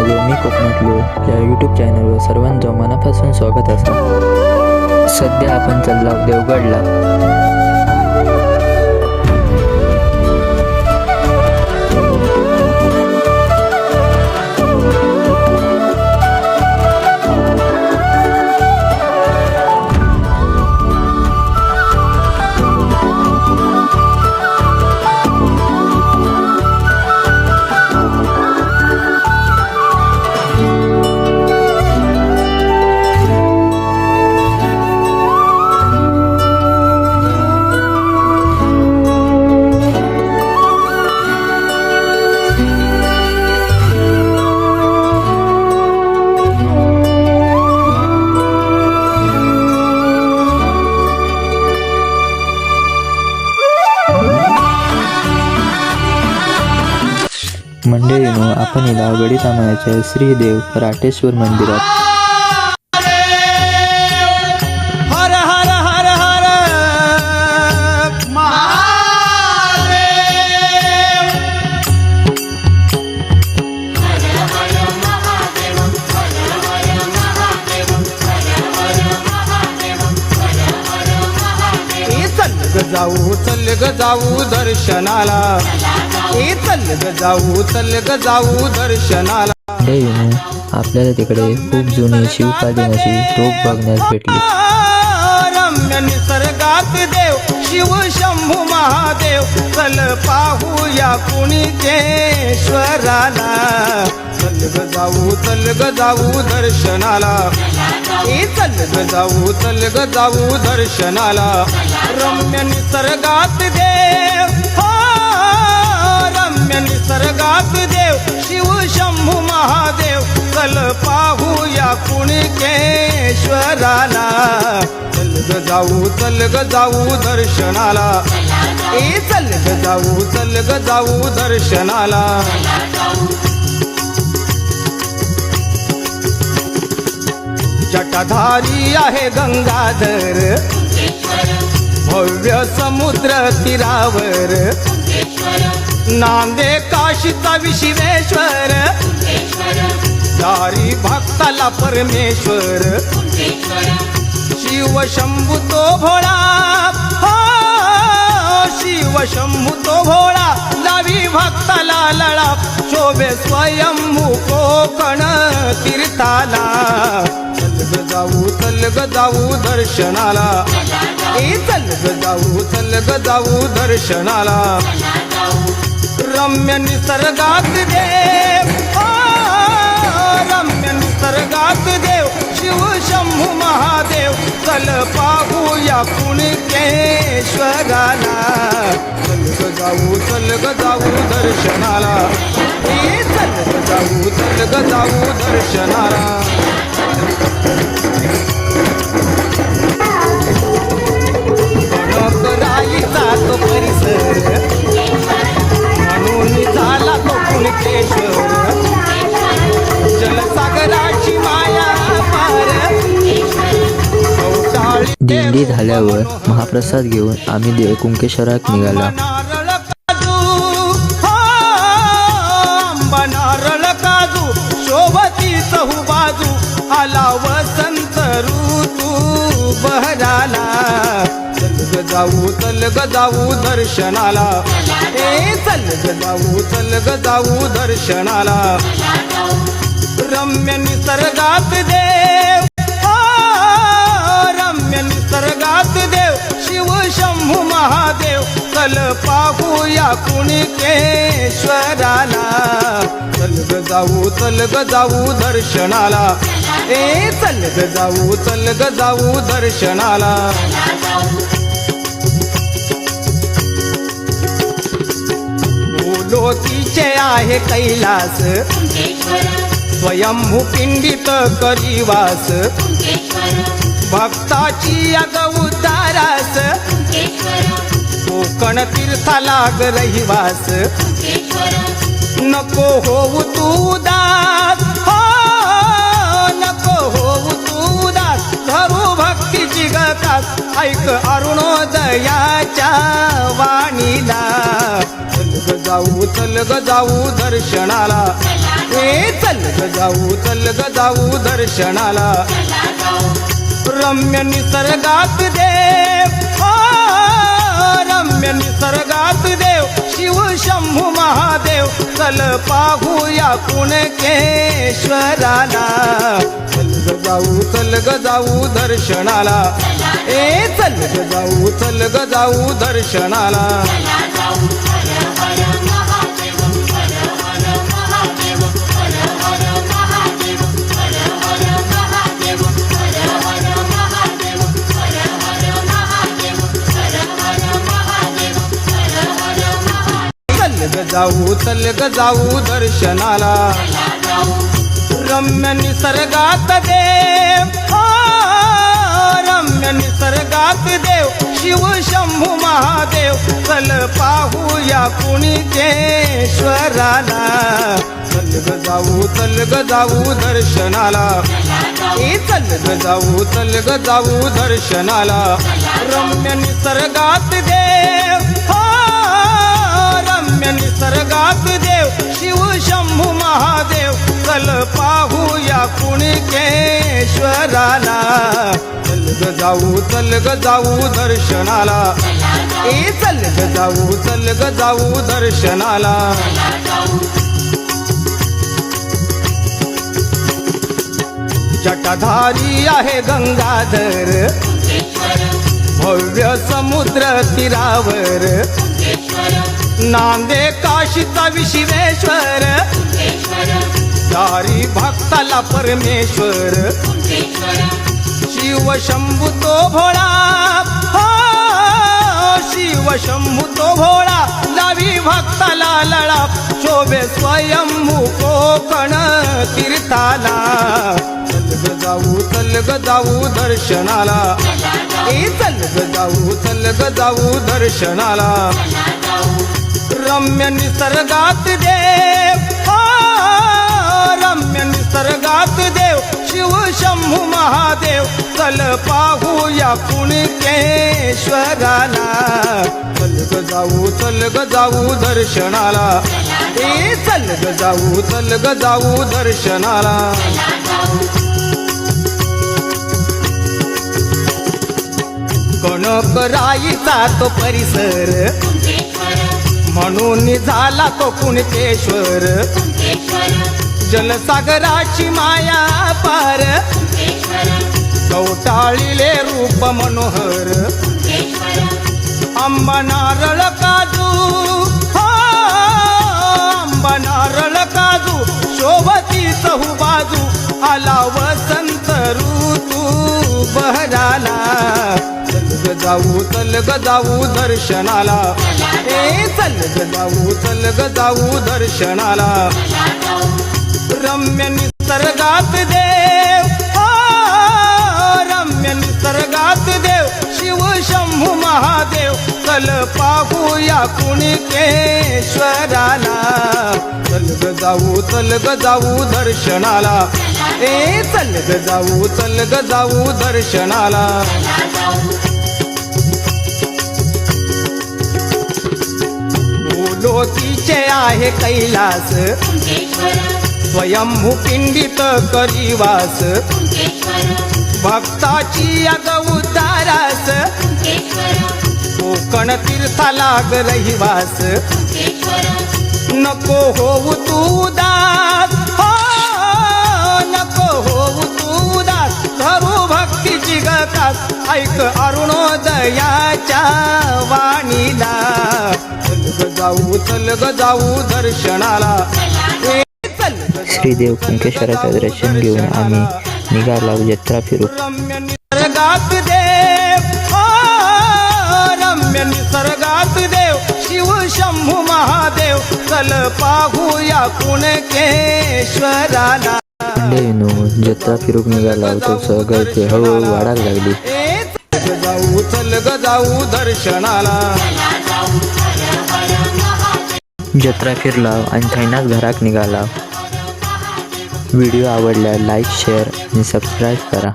मित्रांनो, मी कोकणातलो या यूट्यूब चॅनलवर सर्वांचं मनापासून स्वागत असा। सध्या आपण चाललो देवगडला। मंडळीनो, आपण इला गडितामायाच्या श्रीदेव राटेश्वर मंदिरात हर हर हर हर चल ग जाऊ दर्शनाला, चल ग जाऊ दर्शनाला। मंडळीनो, आपल्याला तिकडे खूप जुनी शिवकालीनाची तोफ बघण्यास भेटली। रम्य निसर्गात देव शिव शंभू महादेव, चल पाहूया कुणिकेश्वराला। चल ग जाऊ दर्शनाला, चल ग जाऊ दर्शनाला। रम्य निसर्गात देव, रम्य निसर्गात देव शिव शंभू महादेव, चल पाहूया कुणिकेश्वराला। चल ग जाऊ दर्शनाला, चल ग जाऊ दर्शनाला। जटाधारी आहे गंगाधर, भव्य समुद्र तीरावर, नांदे काशीचा विश्वेश्वर, दारी भक्ताला परमेश्वर। शिव शंभू तो भोळा, शिव शंभू तो भोळा, लावी भक्ताला लळा, शोभे स्वयंभू कोकण तीर्थाला। चल ग जाऊ दर्शनाला, चल ग जाऊ दर्शनाला। रम्य निसर्गात देव, रम्य निसर्गात देव शिव शंभू महादेव, चल पाहूया कुणिकेश्वराला। चल ग जाऊ दर्शनाला, चल ग जाऊ दर्शनाला। गणपराईचा तो परिसर, म्हणून झाला तो कुणकेश्वर, जलसागराची माया पार। दिंडी झाल्यावर महाप्रसाद घेऊन आम्ही कुणकेश्वरात निघाला। नारळ काजू शोभती चहू बाजू, आला वसंत ऋतू बहराला। चल ग जाऊ दर्शनाला, चल ग जाऊ दर्शनाला। रम्य निसर्गात देव, रम्य निसर्गात देव शिव शंभू महादेव, चल पाहूया कुणिकेश्वराला। चल ग जाऊ दर्शनाला, चल ग जाऊ दर्शनाला। लोकीचे आहे कैलास, स्वयंभू पिंडित करीवास, भक्ताची उद्धारास, कोकण तीर्थाला ग रहिवास। नको होऊ तू दास, नको होऊ तू दास, धरू भक्तीची गकास, ऐक अरुणोदयाच्या वाणीला. चल ग जाऊ दर्शनाला. चल ग जाऊ दर्शनाला. रम्य निसर्गात देव, रम्य निसर्गात देव शिव शंभू महादेव. चल पाहूया कुणकेश्वराला. चल ग जाऊ दर्शनाला. चल ग जाऊ दर्शनाला. चल ग जाऊ दर्शनाला. रम्य निसर्गात देव, रम्य निसर्गात देव शिव शंभू महादेव. चल पाहूया कुणकेश्वराला. चल ग जाऊ दर्शनाला. चल ग जाऊ दर्शनाला. रम्य निसर्गात देव, रम्य निसर्गात देव शिव शंभू महादेव. चल पाहूया कुणकेश्वराला. चल ग जाऊ दर्शनाला. चल ग जाऊ दर्शनाला. जटाधारी आहे गंगाधर, भव्य समुद्र तीरावर. नांदे काशीचा विश्वेश्वर, दारी भक्ताला परमेश्वर. शिव शंभू तो भोळा, शिव शंभू तो भोळा. लावी भक्ताला लळा, शोभे स्वयंभू कोकण तीर्थाला. चल ग जाऊ दर्शनाला. चल ग जाऊ दर्शनाला. रम्य निसर्गात देव, रम्य निसर्गात देव शिव शंभू महादेव. चल पाहूया कुणकेश्वराला. चल ग जाऊ दर्शनाला. चल ग जाऊ दर्शनाला. कणकराईचा तो परिसर, म्हणून झाला तो कुणकेश्वर. जलसागराची माया पार, कवटाळीले रूप मनोहर. आंबा नारळ काजू, आंबा नारळ काजू शोभती चहू बाजू. आला वसंत ऋतू बहराला. चल ग जाऊ दर्शनाला. चल ग जाऊ दर्शनाला. रम्य निसर्गात देव, रम्य निसर्गात देव शिव शंभू महादेव. चल पाहूया कुणकेश्वराला. चल ग जाऊ दर्शनाला. चल ग जाऊ दर्शनाला. लोतीचे आहे कैलास, स्वयंभू पिंडित करीवास. भक्ताची अग उद्धारास, कोकण तीर्था लाग रहिवास. नको होऊ तू दास, नको होऊ तू दास. धरू भक्तीची गकास, ऐक अरुणोदयाच्या वाणीला. चल ग जाऊ दर्शनाला. श्रीदेव कुणकेश्वराचं दर्शन घेऊन आम्ही निघालो जत्रा फिरू. रम्य निसर्गात देव, रम्य निसर्गात देव शिव शंभू महादेव. चल पाहूया कुणकेश्वराला. मंडळींनो, जत्रा फिरूक निघाला तो सगळं हळूहळू वाढायला लागली. चल ग जाऊ दर्शनाला. जत्रा फिरला आणि थैनाच घराक निघाला. व्हिडिओ आवडल्यास लाईक, शेअर आणि सबस्क्राईब करा.